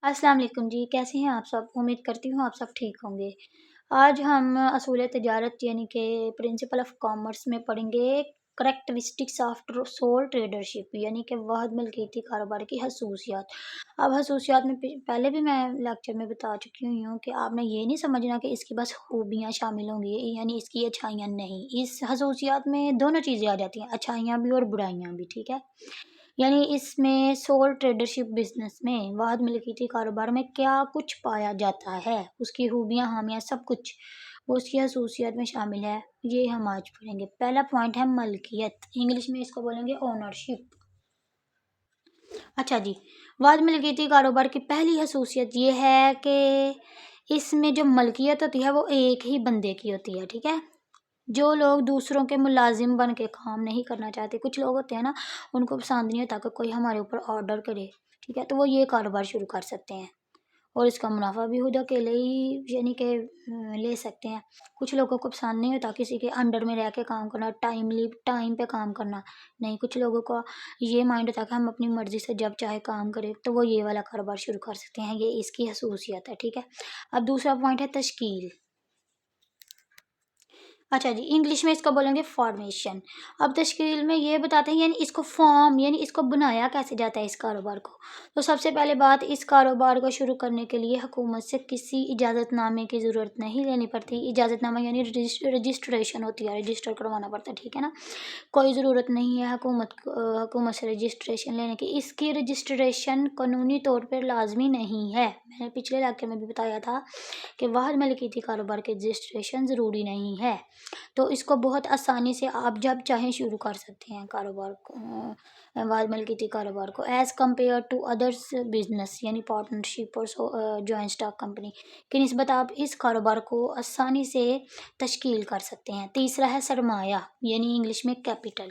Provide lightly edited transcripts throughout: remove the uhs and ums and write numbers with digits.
السلام علیکم جی، کیسے ہیں آپ سب؟ امید کرتی ہوں آپ سب ٹھیک ہوں گے۔ آج ہم اصول تجارت یعنی کہ پرنسپل آف کامرس میں پڑھیں گے کریکٹرسٹکس آف سول ٹریڈرشپ یعنی کہ واحد ملکیتی کاروبار کی خصوصیات۔ اب خصوصیات میں پہلے بھی میں لیکچر میں بتا چکی ہوئی ہوں کہ آپ نے یہ نہیں سمجھنا کہ اس کی بس خوبیاں شامل ہوں گی یعنی اس کی اچھائیاں نہیں، اس خصوصیات میں دونوں چیزیں آ جاتی ہیں، اچھائیاں بھی اور برائیاں بھی، ٹھیک ہے؟ یعنی اس میں سول ٹریڈرشپ بزنس میں واحد ملکیتی کاروبار میں کیا کچھ پایا جاتا ہے، اس کی خوبیاں خامیاں سب کچھ وہ اس کی خصوصیات میں شامل ہے، یہ ہم آج پڑھیں گے۔ پہلا پوائنٹ ہے ملکیت، انگلش میں اس کو بولیں گے اونرشپ۔ اچھا جی، واحد ملکیتی کاروبار کی پہلی خصوصیت یہ ہے کہ اس میں جو ملکیت ہوتی ہے وہ ایک ہی بندے کی ہوتی ہے، ٹھیک ہے؟ جو لوگ دوسروں کے ملازم بن کے کام نہیں کرنا چاہتے، کچھ لوگ ہوتے ہیں نا، ان کو پسند نہیں ہوتا کہ کوئی ہمارے اوپر آرڈر کرے، ٹھیک ہے؟ تو وہ یہ کاروبار شروع کر سکتے ہیں اور اس کا منافع بھی خود اکیلے ہی یعنی کہ لے سکتے ہیں۔ کچھ لوگوں کو پسند نہیں ہوتا کسی کے انڈر میں رہ کے کام کرنا، ٹائم پہ کام کرنا نہیں، کچھ لوگوں کو یہ مائنڈ ہوتا کہ ہم اپنی مرضی سے جب چاہے کام کریں، تو وہ یہ والا کاروبار شروع کر سکتے ہیں، یہ اس کی خصوصیت ہے، ٹھیک ہے؟ اب دوسرا پوائنٹ ہے تشکیل۔ اچھا جی، انگلش میں اس کو بولیں گے فارمیشن۔ اب تشکیل میں یہ بتاتے ہیں یعنی اس کو فارم یعنی اس کو بنایا کیسے جاتا ہے اس کاروبار کو۔ تو سب سے پہلے بات، اس کاروبار کو شروع کرنے کے لیے حکومت سے کسی اجازت نامے کی ضرورت نہیں لینی پڑتی۔ اجازت نامہ یعنی رجسٹریشن ہوتی ہے، رجسٹر کروانا پڑتا ہے، ٹھیک ہے نا؟ کوئی ضرورت نہیں ہے حکومت سے رجسٹریشن لینے کی۔ اس کی رجسٹریشن قانونی طور پر لازمی نہیں ہے، میں نے پچھلے علاقے میں بھی بتایا تھا کہ واحد ملکیتی کاروبار کی رجسٹریشن ضروری نہیں ہے، تو اس کو بہت آسانی سے آپ جب چاہیں شروع کر سکتے ہیں کاروبار کو، واحد ملکیتی کاروبار کو، as compare to others business یعنی پارٹنرشپ اور جوائنٹ اسٹاک کمپنی کی نسبت آپ اس کاروبار کو آسانی سے تشکیل کر سکتے ہیں۔ تیسرا ہے سرمایہ یعنی انگلش میں کیپٹل۔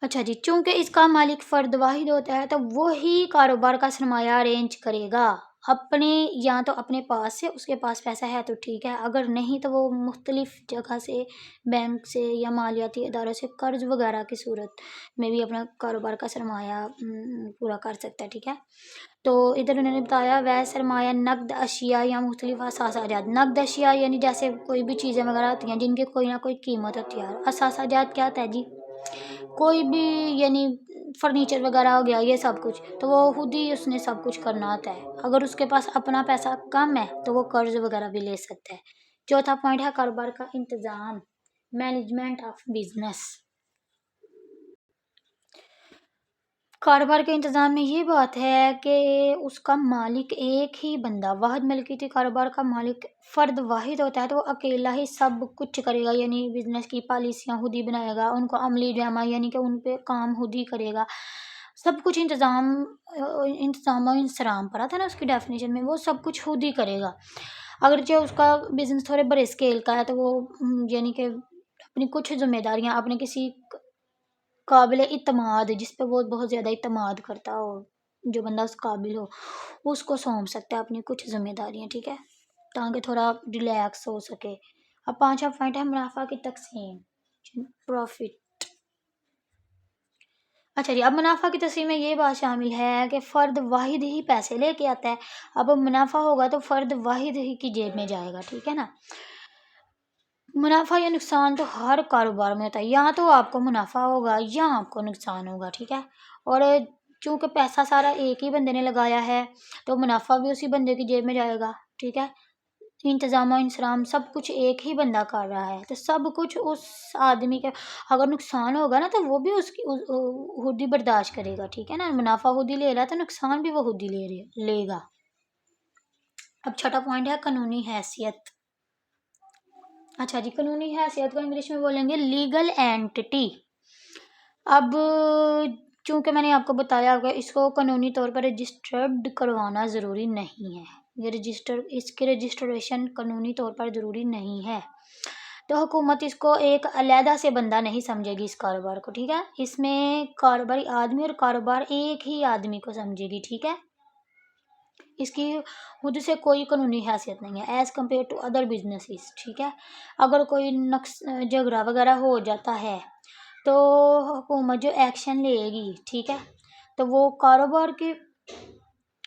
اچھا جی، چونکہ اس کا مالک فرد واحد ہوتا ہے تو وہی کاروبار کا سرمایہ ارینج کرے گا، اپنے یا تو اپنے پاس سے، اس کے پاس پیسہ ہے تو ٹھیک ہے، اگر نہیں تو وہ مختلف جگہ سے، بینک سے یا مالیاتی اداروں سے قرض وغیرہ کی صورت میں بھی اپنا کاروبار کا سرمایہ پورا کر سکتا ہے، ٹھیک ہے؟ تو ادھر انہوں نے بتایا وہ سرمایہ نقد اشیاء یا مختلف اثاثہ جات۔ نقد اشیاء یعنی جیسے کوئی بھی چیزیں وغیرہ ہوتی ہیں جن کی کوئی نہ کوئی قیمت ہوتی ہے۔ اثاثہ جات کیا ہوتا ہے جی؟ کوئی بھی یعنی فرنیچر وغیرہ ہو گیا، یہ سب کچھ تو وہ خود ہی اس نے سب کچھ کرنا ہوتا ہے، اگر اس کے پاس اپنا پیسہ کم ہے تو وہ قرض وغیرہ بھی لے سکتا ہے۔ چوتھا پوائنٹ ہے کاروبار کا انتظام، مینجمنٹ آف بزنس۔ کاروبار کے انتظام میں یہ بات ہے کہ اس کا مالک ایک ہی بندہ، واحد ملکیتی کاروبار کا مالک فرد واحد ہوتا ہے تو وہ اکیلا ہی سب کچھ کرے گا، یعنی بزنس کی پالیسیاں خود ہی بنائے گا، ان کو عملی جامہ یعنی کہ ان پہ کام خود ہی کرے گا، سب کچھ انتظام و انصرام پڑا تھا نا اس کی ڈیفینیشن میں، وہ سب کچھ خود ہی کرے گا۔ اگرچہ اس کا بزنس تھوڑے بڑے اسکیل کا ہے تو وہ یعنی کہ اپنی کچھ ذمہ داریاں اپنے کسی قابل اعتماد، جس پہ وہ بہت زیادہ اعتماد کرتا ہو، جو بندہ اس قابل ہو، اس کو سونپ سکتا ہے اپنی کچھ ذمہ داریاں، ٹھیک ہے، تاکہ تھوڑا ریلیکس ہو سکے۔ اب پانچواں پوائنٹ ہے منافع کی تقسیم، پروفٹ۔ اچھا جی، اب منافع کی تقسیم میں یہ بات شامل ہے کہ فرد واحد ہی پیسے لے کے آتا ہے، اب منافع ہوگا تو فرد واحد ہی کی جیب میں جائے گا، ٹھیک ہے نا؟ منافع یا نقصان تو ہر کاروبار میں ہوتا ہے، یا تو آپ کو منافع ہوگا یا آپ کو نقصان ہوگا، ٹھیک ہے؟ اور چونکہ پیسہ سارا ایک ہی بندے نے لگایا ہے تو منافع بھی اسی بندے کی جیب میں جائے گا، ٹھیک ہے؟ انتظام و انصرام سب کچھ ایک ہی بندہ کر رہا ہے تو سب کچھ اس آدمی کے، اگر نقصان ہوگا نا تو وہ بھی اس کی خود ہی برداشت کرے گا، ٹھیک ہے نا؟ منافع خود ہی لے رہا ہے تو نقصان بھی وہ خود ہی لے گا۔ اب چھٹا پوائنٹ ہے قانونی حیثیت۔ اچھا جی، قانونی حیثیت کو انگلش میں بولیں گے لیگل اینٹی۔ اب چونکہ میں نے آپ کو بتایا ہوگا اس کو قانونی طور پر رجسٹرڈ کروانا ضروری نہیں ہے، اس کی رجسٹریشن قانونی طور پر ضروری نہیں ہے، تو حکومت اس کو ایک علیحدہ سے بندہ نہیں سمجھے گی اس کاروبار کو، ٹھیک ہے؟ اس میں کاروباری آدمی اور کاروبار ایک ہی آدمی کو سمجھے گی، ٹھیک ہے؟ اس کی خود سے کوئی قانونی حیثیت نہیں ہے، as compare to other businesses, ٹھیک ہے؟ اگر کوئی جھگڑا وغیرہ ہو جاتا ہے تو حکومت جو ایکشن لے گی، ٹھیک ہے، تو وہ کاروبار کے